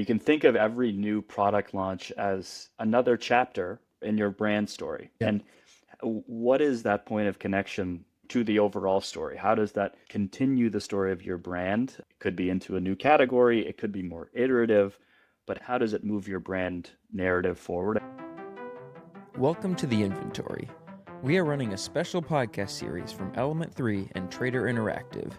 You can think of every new product launch as another chapter in your brand story. Yep. And what is that point of connection to the overall story? How does that continue the story of your brand? It could be into a new category, it could be more iterative, but how does it move your brand narrative forward? Welcome to The Inventory. We are running a special podcast series from Element 3 and Trader Interactive,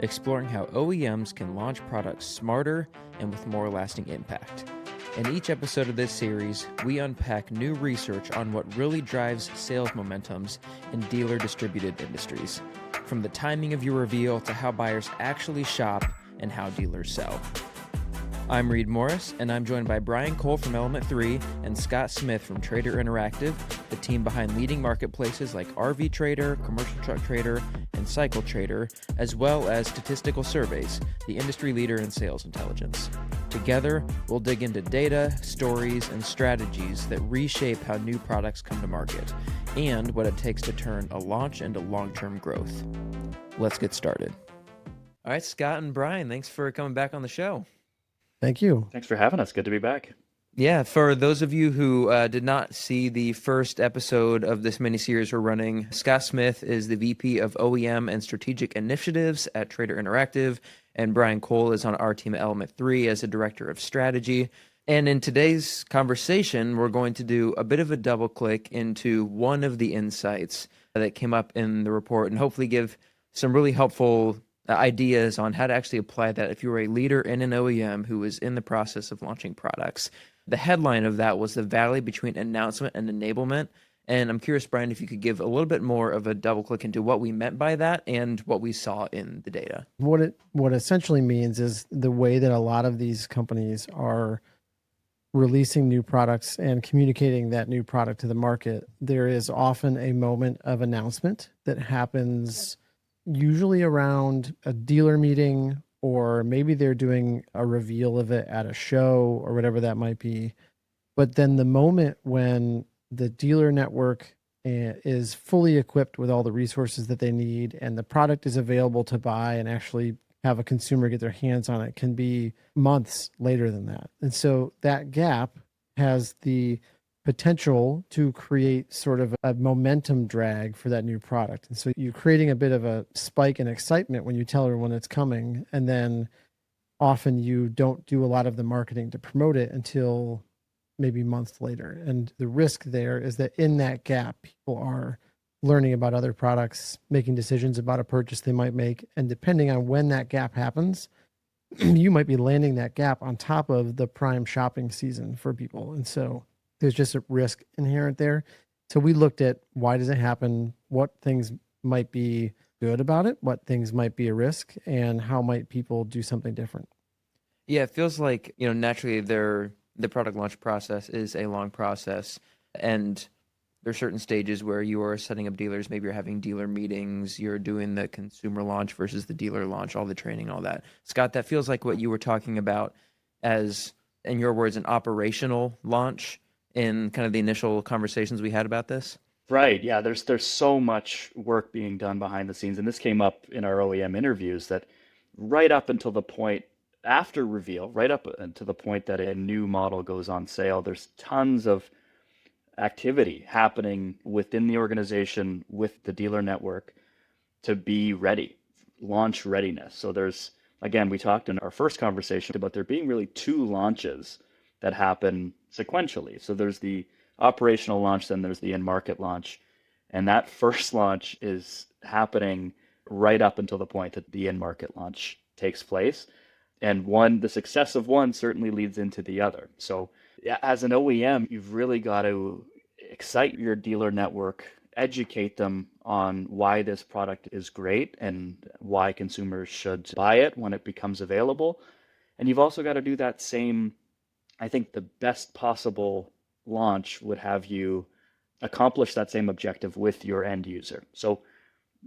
exploring how OEMs can launch products smarter and with more lasting impact. In each episode of this series, we unpack new research on what really drives sales momentums in dealer-distributed industries, from the timing of your reveal to how buyers actually shop and how dealers sell. I'm Reid Morris, and I'm joined by Brian Cole from Element 3 and Scott Smith from Trader Interactive, the team behind leading marketplaces like RV Trader, Commercial Truck Trader, and Cycle Trader, as well as Statistical Surveys, the industry leader in sales intelligence. Together, we'll dig into data, stories, and strategies that reshape how new products come to market, and what it takes to turn a launch into long-term growth. Let's get started. All right, Scott and Brian, thanks for coming back on the show. Thank you. Thanks for having us. Good to be back. Yeah, for those of you who did not see the first episode of this miniseries we're running, Scott Smith is the VP of OEM and Strategic Initiatives at Trader Interactive, and Brian Cole is on our team at Element 3 as a Director of Strategy. And in today's conversation, we're going to do a bit of a double click into one of the insights that came up in the report and hopefully give some really helpful ideas on how to actually apply that if you were a leader in an OEM who is in the process of launching products. The headline of that was the valley between announcement and enablement. And I'm curious, Brian, if you could give a little bit more of a double click into what we meant by that and what we saw in the data. What essentially means is the way that a lot of these companies are releasing new products and communicating that new product to the market. There is often a moment of announcement that happens usually around a dealer meeting, or maybe they're doing a reveal of it at a show or whatever that might be. But then the moment when the dealer network is fully equipped with all the resources that they need and the product is available to buy and actually have a consumer get their hands on it can be months later than that. And so that gap has the potential to create sort of a momentum drag for that new product. And so you're creating a bit of a spike in excitement when you tell everyone it's coming. And then often you don't do a lot of the marketing to promote it until maybe months later. And the risk there is that in that gap, people are learning about other products, making decisions about a purchase they might make. And depending on when that gap happens, you might be landing that gap on top of the prime shopping season for people. And so there's just a risk inherent there. So we looked at why does it happen, what things might be good about it, what things might be a risk, and how might people do something different. Yeah, it feels like, naturally the product launch process is a long process, and there are certain stages where you are setting up dealers. Maybe you're having dealer meetings, you're doing the consumer launch versus the dealer launch, all the training, all that. Scott, that feels like what you were talking about as, in your words, an operational launch in kind of the initial conversations we had about this? Right. Yeah, there's so much work being done behind the scenes. And this came up in our OEM interviews that right up until the point after reveal, right up to the point that a new model goes on sale, there's tons of activity happening within the organization with the dealer network to be ready, launch readiness. So there's, again, we talked in our first conversation about there being really two launches that happen sequentially. So there's the operational launch, then there's the in-market launch. And that first launch is happening right up until the point that the in-market launch takes place. And the success of one certainly leads into the other. So as an OEM, you've really got to excite your dealer network, educate them on why this product is great and why consumers should buy it when it becomes available. And you've also got to do that same, I think the best possible launch would have you accomplish that same objective with your end user. So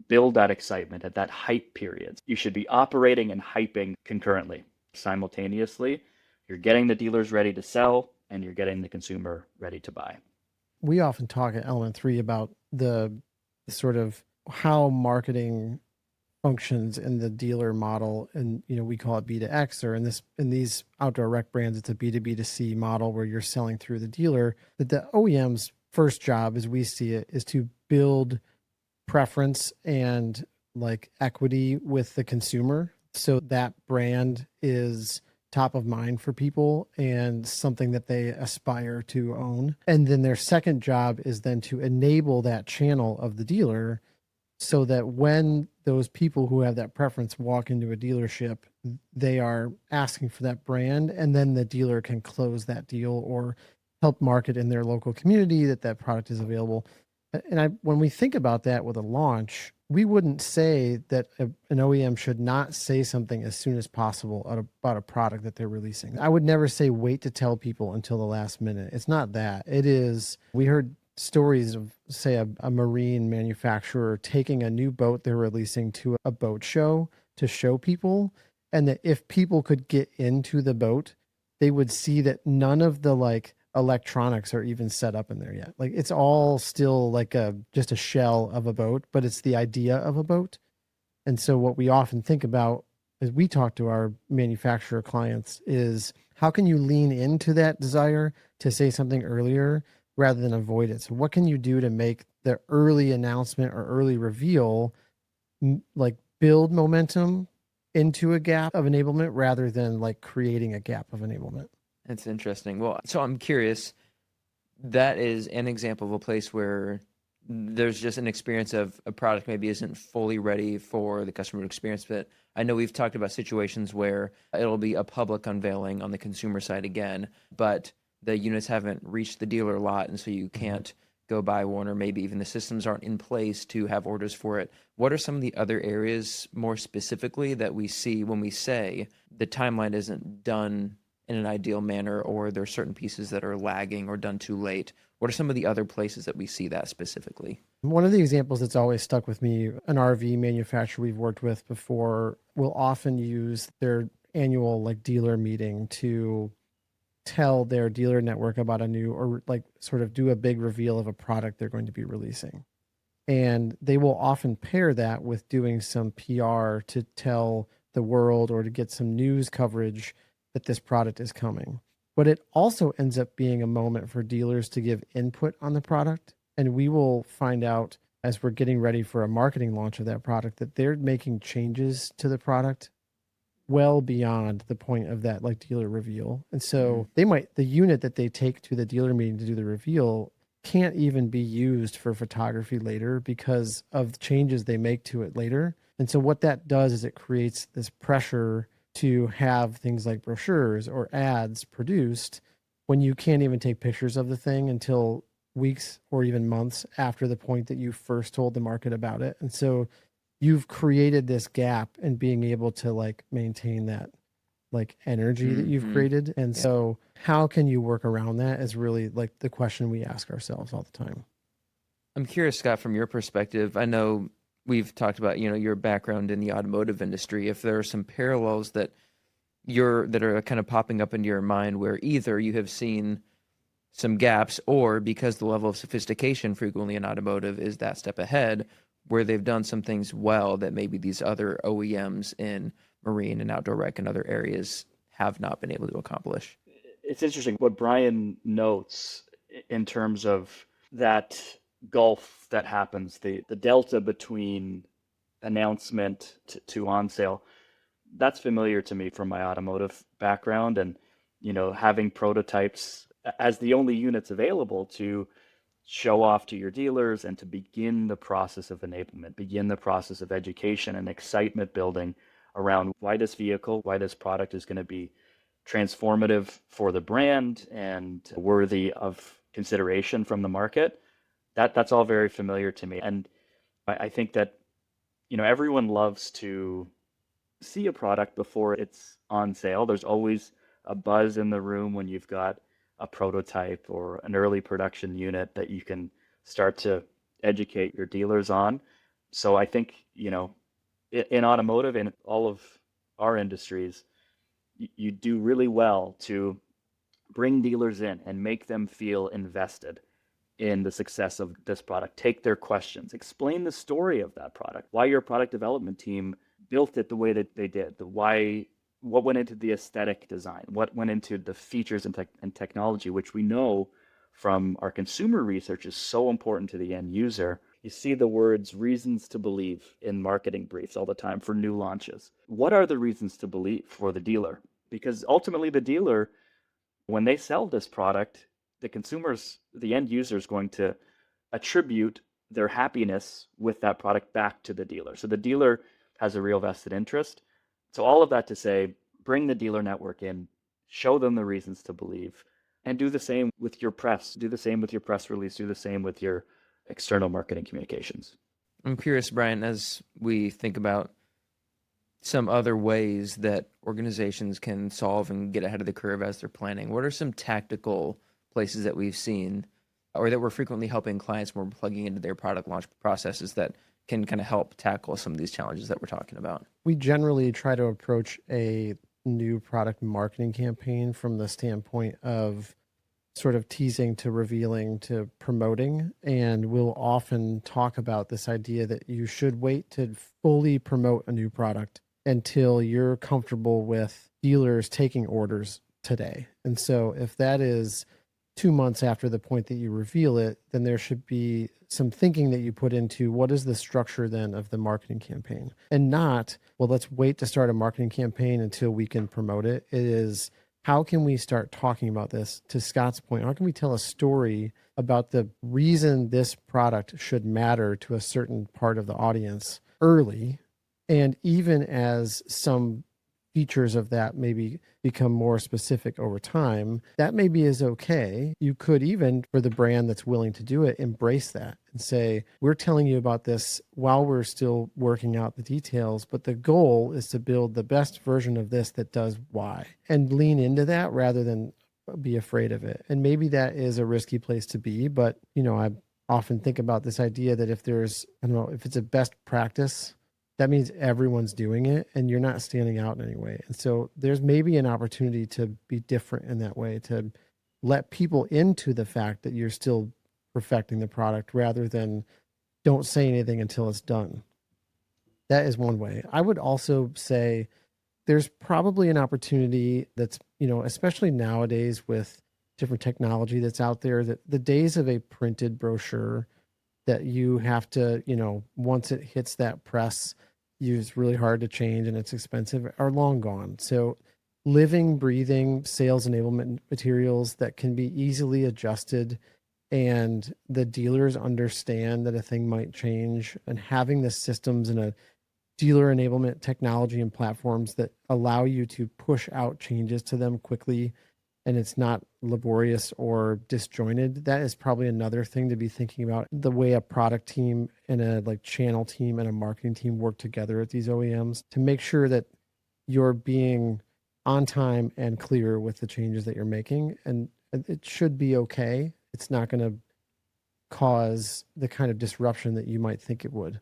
build that excitement at that hype period. You should be operating and hyping concurrently, simultaneously. You're getting the dealers ready to sell and you're getting the consumer ready to buy. We often talk at Element 3 about the sort of how marketing functions in the dealer model, and we call it B2X, or in these outdoor rec brands it's a B2B2C model where you're selling through the dealer. That the OEM's first job, as we see it, is to build preference and like equity with the consumer, so that brand is top of mind for people and something that they aspire to own. And then their second job is then to enable that channel of the dealer, so that when those people who have that preference walk into a dealership, they are asking for that brand, and then the dealer can close that deal or help market in their local community that that product is available. And when we think about that with a launch, we wouldn't say that an OEM should not say something as soon as possible about a product that they're releasing. I would never say wait to tell people until the last minute. It's not that. It is, we heard stories of, say, a marine manufacturer taking a new boat they're releasing to a boat show to show people, and that if people could get into the boat, they would see that none of the like electronics are even set up in there yet. Like it's all still like just a shell of a boat, but it's the idea of a boat. And so what we often think about as we talk to our manufacturer clients is how can you lean into that desire to say something earlier rather than avoid it? So what can you do to make the early announcement or early reveal like build momentum into a gap of enablement rather than like creating a gap of enablement? That's interesting. Well, so I'm curious, that is an example of a place where there's just an experience of a product maybe isn't fully ready for the customer to experience. But I know we've talked about situations where it'll be a public unveiling on the consumer side again, but the units haven't reached the dealer lot, and so you can't go buy one, or maybe even the systems aren't in place to have orders for it. What are some of the other areas more specifically that we see when we say the timeline isn't done in an ideal manner, or there are certain pieces that are lagging or done too late? What are some of the other places that we see that specifically? One of the examples that's always stuck with me, an RV manufacturer we've worked with before will often use their annual like dealer meeting to tell their dealer network about a new, or like sort of do a big reveal of a product they're going to be releasing. And they will often pair that with doing some PR to tell the world or to get some news coverage that this product is coming. But it also ends up being a moment for dealers to give input on the product. And we will find out as we're getting ready for a marketing launch of that product that they're making changes to the product well beyond the point of that like dealer reveal. And so they might, the unit that they take to the dealer meeting to do the reveal can't even be used for photography later because of changes they make to it later. And so what that does is it creates this pressure to have things like brochures or ads produced when you can't even take pictures of the thing until weeks or even months after the point that you first told the market about it. And so you've created this gap in being able to like maintain that like energy that you've created. And so how can you work around that is really like the question we ask ourselves all the time. I'm curious, Scott, from your perspective. I know we've talked about, your background in the automotive industry. If there are some parallels that are kind of popping up into your mind where either you have seen some gaps, or because the level of sophistication frequently in automotive is that step ahead, where they've done some things well that maybe these other OEMs in marine and outdoor rec and other areas have not been able to accomplish. It's interesting what Brian notes in terms of that gulf that happens, the delta between announcement to on sale. That's familiar to me from my automotive background, and having prototypes as the only units available to show off to your dealers and to begin the process of enablement, begin the process of education and excitement building around why this vehicle, why this product is going to be transformative for the brand and worthy of consideration from the market. That's all very familiar to me. And I think that everyone loves to see a product before it's on sale. There's always a buzz in the room when you've got a prototype or an early production unit that you can start to educate your dealers on. So I think, in automotive and all of our industries, you do really well to bring dealers in and make them feel invested in the success of this product. Take their questions, explain the story of that product, why your product development team built it the way that they did, what went into the aesthetic design, what went into the features and technology, which we know from our consumer research is so important to the end user. You see the words reasons to believe in marketing briefs all the time for new launches. What are the reasons to believe for the dealer? Because ultimately the dealer, when they sell this product, the consumers, the end user is going to attribute their happiness with that product back to the dealer. So the dealer has a real vested interest. So all of that to say, bring the dealer network in, show them the reasons to believe, and do the same with your press. Do the same with your press release. Do the same with your external marketing communications. I'm curious, Brian, as we think about some other ways that organizations can solve and get ahead of the curve as they're planning, what are some tactical places that we've seen or that we're frequently helping clients when we're plugging into their product launch processes that can kind of help tackle some of these challenges that we're talking about? We generally try to approach a new product marketing campaign from the standpoint of sort of teasing to revealing to promoting. And we'll often talk about this idea that you should wait to fully promote a new product until you're comfortable with dealers taking orders today. And so if that is 2 months after the point that you reveal it, then there should be some thinking that you put into what is the structure then of the marketing campaign, and not, well, let's wait to start a marketing campaign until we can promote it. It is, how can we start talking about this? To Scott's point, how can we tell a story about the reason this product should matter to a certain part of the audience early? And even as some features of that maybe become more specific over time, that maybe is okay. You could even, for the brand that's willing to do it, embrace that and say, we're telling you about this while we're still working out the details, but the goal is to build the best version of this that does Y, and lean into that rather than be afraid of it. And maybe that is a risky place to be, but I often think about this idea that if there's, I don't know, if it's a best practice, that means everyone's doing it and you're not standing out in any way. And so there's maybe an opportunity to be different in that way, to let people into the fact that you're still perfecting the product rather than don't say anything until it's done. That is one way. I would also say there's probably an opportunity that's, especially nowadays with different technology that's out there, that the days of a printed brochure that you have to, once it hits that press, it's really hard to change and it's expensive, are long gone. So living, breathing sales enablement materials that can be easily adjusted and the dealers understand that a thing might change, and having the systems and a dealer enablement technology and platforms that allow you to push out changes to them quickly and it's not laborious or disjointed. That is probably another thing to be thinking about, the way a product team and a channel team and a marketing team work together at these OEMs to make sure that you're being on time and clear with the changes that you're making. And it should be okay. It's not going to cause the kind of disruption that you might think it would.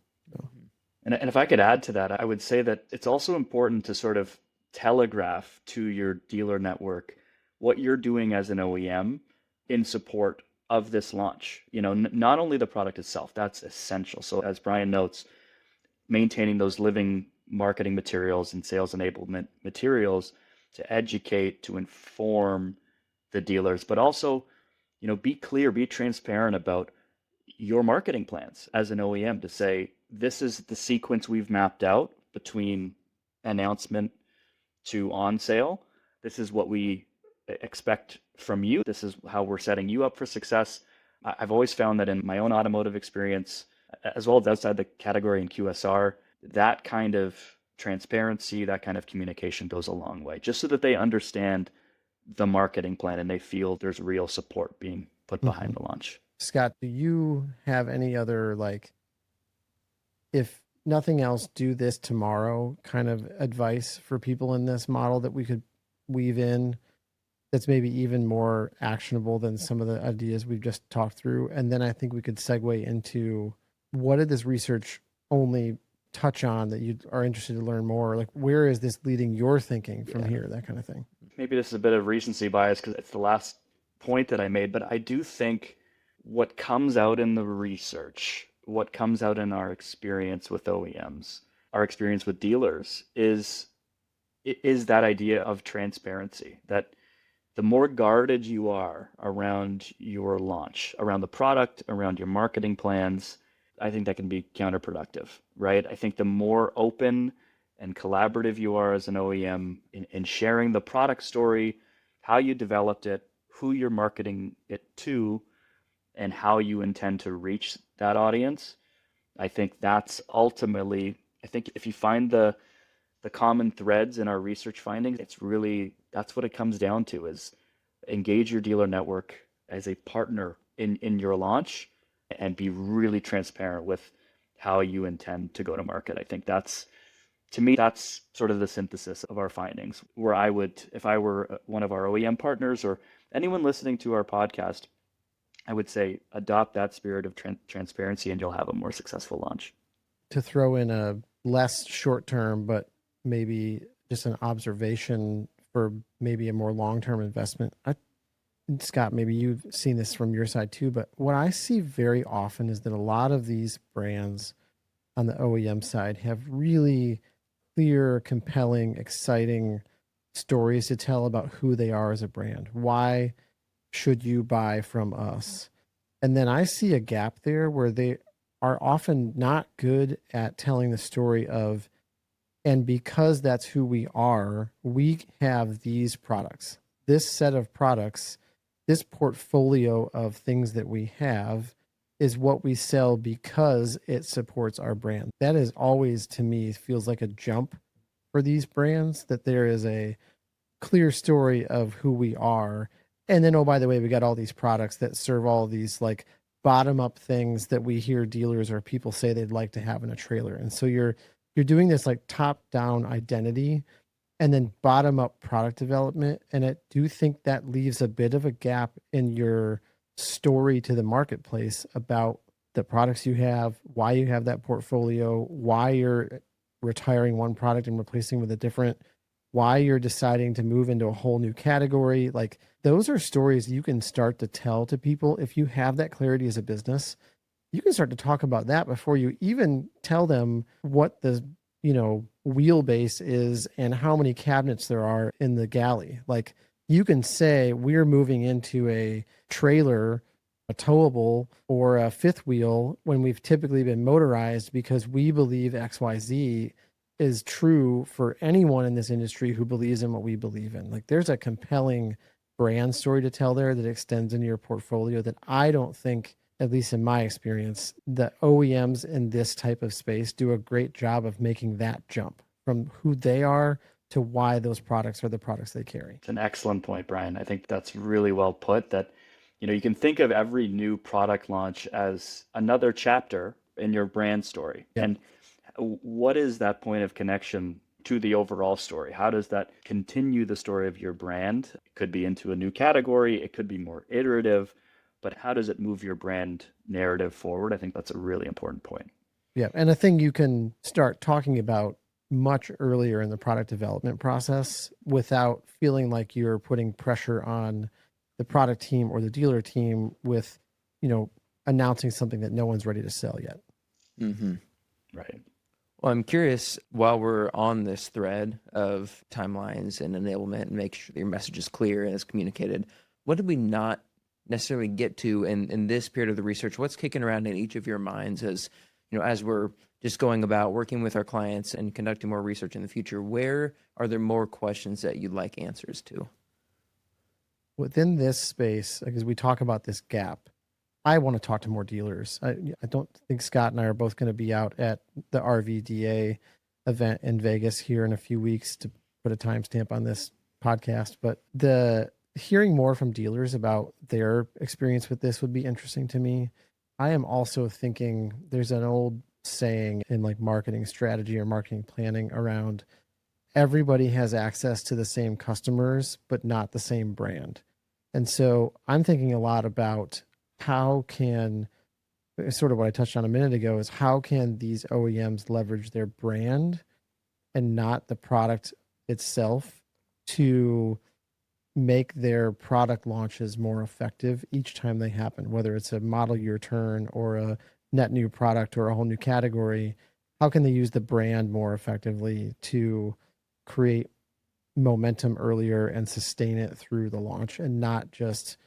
And if I could add to that, I would say that it's also important to sort of telegraph to your dealer network what you're doing as an OEM in support of this launch. Not only the product itself, that's essential. So as Brian notes, maintaining those living marketing materials and sales enablement materials to educate, to inform the dealers, but also, be clear, be transparent about your marketing plans as an OEM, to say, this is the sequence we've mapped out between announcement to on sale. This is what we expect from you. This is how we're setting you up for success. I've always found that in my own automotive experience, as well as outside the category in QSR, that kind of transparency, that kind of communication goes a long way, just so that they understand the marketing plan and they feel there's real support being put behind the launch. Scott, do you have any other, if nothing else, do this tomorrow kind of advice for people in this model that we could weave in that's maybe even more actionable than some of the ideas we've just talked through? And then I think we could segue into, what did this research only touch on that you are interested to learn more? Where is this leading your thinking from here, that kind of thing? Maybe this is a bit of recency bias because it's the last point that I made, but I do think what comes out in the research, what comes out in our experience with OEMs, our experience with dealers is that idea of transparency, that the more guarded you are around your launch, around the product, around your marketing plans, I think that can be counterproductive, right? I think the more open and collaborative you are as an OEM in sharing the product story, how you developed it, who you're marketing it to, and how you intend to reach that audience, I think that's ultimately, I think if you find the common threads in our research findings, it's really that's what it comes down to is engage your dealer network as a partner in your launch and be really transparent with how you intend to go to market. I think that's to me that's sort of the synthesis of our findings where I would if I were one of our OEM partners or anyone listening to our podcast, I would say adopt that spirit of transparency and you'll have a more successful launch. To throw in a less short term, but maybe just an observation for maybe a more long term investment. Scott, maybe you've seen this from your side too, but what I see very often is that a lot of these brands on the OEM side have really clear, compelling, exciting stories to tell about who they are as a brand. Why should you buy from us? And then I see a gap there where they are often not good at telling the story of, and because that's who we are, we have these products, this set of products, this portfolio of things that we have is what we sell because it supports our brand. That is always, to me, feels like a jump for these brands, that there is a clear story of who we are. And then, oh, by the way, we got all these products that serve all these like bottom up things that we hear dealers or people say they'd like to have in a trailer. And so you're doing this like top down identity and then bottom up product development. And I do think that leaves a bit of a gap in your story to the marketplace about the products you have, why you have that portfolio, why you're retiring one product and replacing with a different, why you're deciding to move into a whole new category. Like those are stories you can start to tell to people. If you have that clarity as a business, you can start to talk about that before you even tell them what the, wheelbase is and how many cabinets there are in the galley. Like you can say, we're moving into a trailer, a towable, or a fifth wheel when we've typically been motorized because we believe XYZ is true for anyone in this industry who believes in what we believe in. Like there's a compelling brand story to tell there that extends into your portfolio that I don't think, at least in my experience, the OEMs in this type of space do a great job of making that jump from who they are to why those products are the products they carry. It's an excellent point, Brian. I think that's really well put that, you can think of every new product launch as another chapter in your brand story. Yeah. And what is that point of connection to the overall story? How does that continue the story of your brand? It could be into a new category, it could be more iterative, but how does it move your brand narrative forward? I think that's a really important point. Yeah. And a thing you can start talking about much earlier in the product development process without feeling like you're putting pressure on the product team or the dealer team with, announcing something that no one's ready to sell yet. Mm-hmm. Right. Well, I'm curious, while we're on this thread of timelines and enablement and make sure that your message is clear and is communicated, what did we not necessarily get to in this period of the research? What's kicking around in each of your minds as we're just going about working with our clients and conducting more research in the future? Where are there more questions that you'd like answers to? Within this space, because we talk about this gap, I want to talk to more dealers. I don't think Scott and I are both going to be out at the RVDA event in Vegas here in a few weeks to put a timestamp on this podcast. But the hearing more from dealers about their experience with this would be interesting to me. I am also thinking there's an old saying in like marketing strategy or marketing planning around everybody has access to the same customers, but not the same brand. And so I'm thinking a lot about how can, sort of what I touched on a minute ago, is how can these OEMs leverage their brand and not the product itself to make their product launches more effective each time they happen, whether it's a model year turn or a net new product or a whole new category? How can they use the brand more effectively to create momentum earlier and sustain it through the launch, and not just,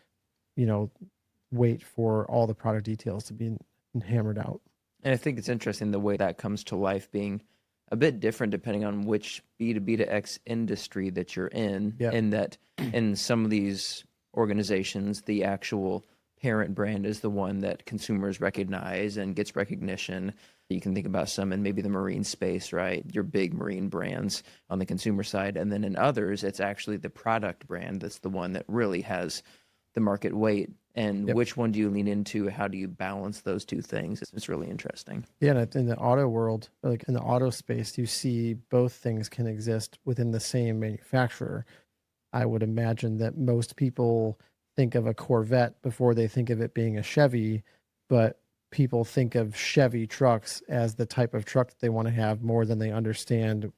wait for all the product details to be hammered out? And I think it's interesting the way that comes to life being a bit different depending on which B2B to X industry that you're in. Yeah. And that in some of these organizations, the actual parent brand is the one that consumers recognize and gets recognition. You can think about some in maybe the marine space, right? Your big marine brands on the consumer side. And then in others, it's actually the product brand that's the one that really has the market weight. And Yep. which one do you lean into? How do you balance those two things? It's really interesting. Yeah, and in the auto world, like in the auto space, you see both things can exist within the same manufacturer. I would imagine that most people think of a Corvette before they think of it being a Chevy, but people think of Chevy trucks as the type of truck that they want to have more than they understand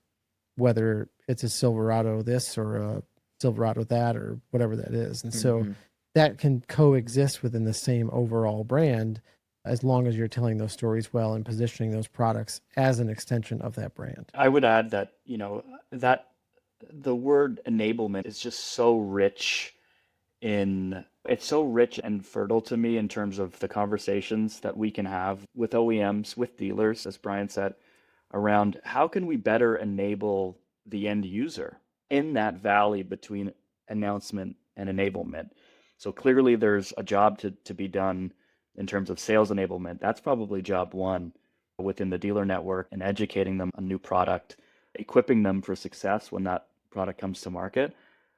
whether it's a Silverado this or a Silverado that or whatever that is. And so that can coexist within the same overall brand as long as you're telling those stories well and positioning those products as an extension of that brand. I would add that, that the word enablement is just so rich it's so rich and fertile to me in terms of the conversations that we can have with OEMs, with dealers, as Brian said, around how can we better enable the end user in that valley between announcement and enablement. So clearly there's a job to be done in terms of sales enablement. That's probably job one within the dealer network, and educating them on new product, equipping them for success when that product comes to market.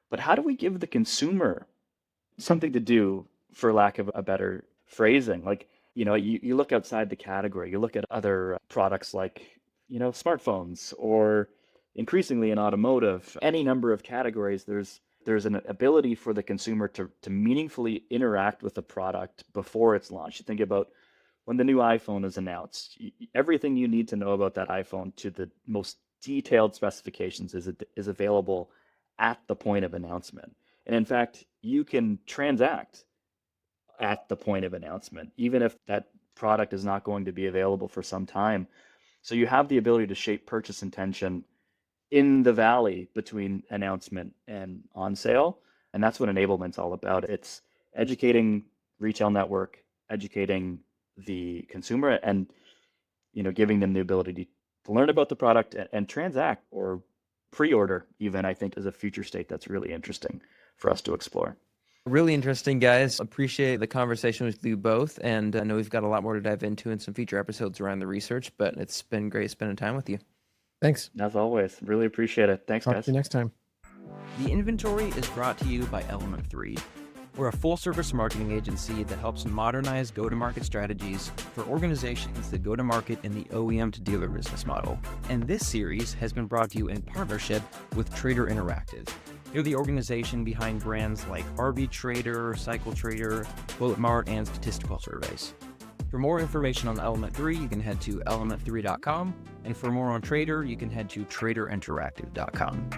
But how do we give the consumer something to do, for lack of a better phrasing? Like, you look outside the category, you look at other products like, smartphones, or increasingly in automotive, any number of categories, there's an ability for the consumer to meaningfully interact with the product before it's launched. You think about when the new iPhone is announced, everything you need to know about that iPhone to the most detailed specifications is available at the point of announcement. And in fact, you can transact at the point of announcement, even if that product is not going to be available for some time. So you have the ability to shape purchase intention in the valley between announcement and on sale. And that's what enablement's all about. It's educating retail network, educating the consumer, and giving them the ability to learn about the product and transact or pre-order even, I think, is a future state that's really interesting for us to explore. Really interesting, guys. Appreciate the conversation with you both. And I know we've got a lot more to dive into in some future episodes around the research, but it's been great spending time with you. Thanks. As always, really appreciate it. Thanks, Talk guys. to you next time. The Inventory is brought to you by Element 3. We're a full-service marketing agency that helps modernize go-to-market strategies for organizations that go to market in the OEM to dealer business model. And this series has been brought to you in partnership with Trader Interactive. They're the organization behind brands like RV Trader, Cycle Trader, Bullet Mart, and Statistical Surveys. For more information on Element 3, you can head to element3.com. And for more on Trader, you can head to traderinteractive.com.